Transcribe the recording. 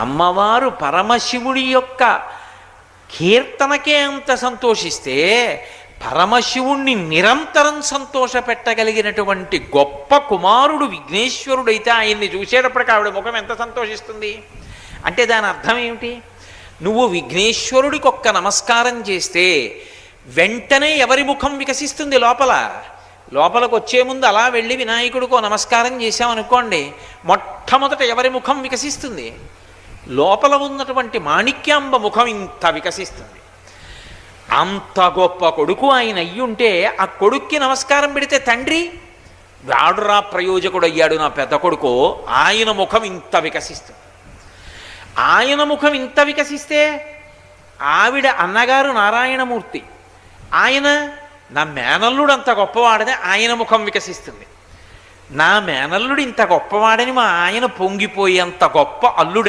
అమ్మవారు పరమశివుడి యొక్క కీర్తనకే అంత సంతోషిస్తే పరమశివుణ్ణి నిరంతరం సంతోషపెట్టగలిగినటువంటి గొప్ప కుమారుడు విఘ్నేశ్వరుడైతే ఆయన్ని చూసేటప్పటికి ఆవిడ ముఖం ఎంత సంతోషిస్తుంది అంటే దాని అర్థం ఏమిటి? నువ్వు విఘ్నేశ్వరుడికి ఒక్క నమస్కారం చేస్తే వెంటనే ఎవరి ముఖం వికసిస్తుంది? లోపలకు వచ్చే ముందు అలా వెళ్ళి వినాయకుడికో నమస్కారం చేశామనుకోండి, మొట్టమొదట ఎవరి ముఖం వికసిస్తుంది? లోపల ఉన్నటువంటి మాణిక్యాంబ ముఖం ఇంత వికసిస్తుంది. అంత గొప్ప కొడుకు ఆయన అయ్యుంటే ఆ కొడుక్కి నమస్కారం పెడితే తండ్రి వాడురా ప్రయోజకుడు అయ్యాడు నా పెద్ద కొడుకు, ఆయన ముఖం ఇంత వికసిస్తుంది. ఆయన ముఖం ఇంత వికసిస్తే ఆవిడ అన్నగారు నారాయణమూర్తి, ఆయన నా మేనల్లుడు అంత గొప్పవాడని ఆయన ముఖం వికసిస్తుంది. నా మేనల్లుడు ఇంత గొప్పవాడని మా ఆయన పొంగిపోయేంత గొప్ప అల్లుడు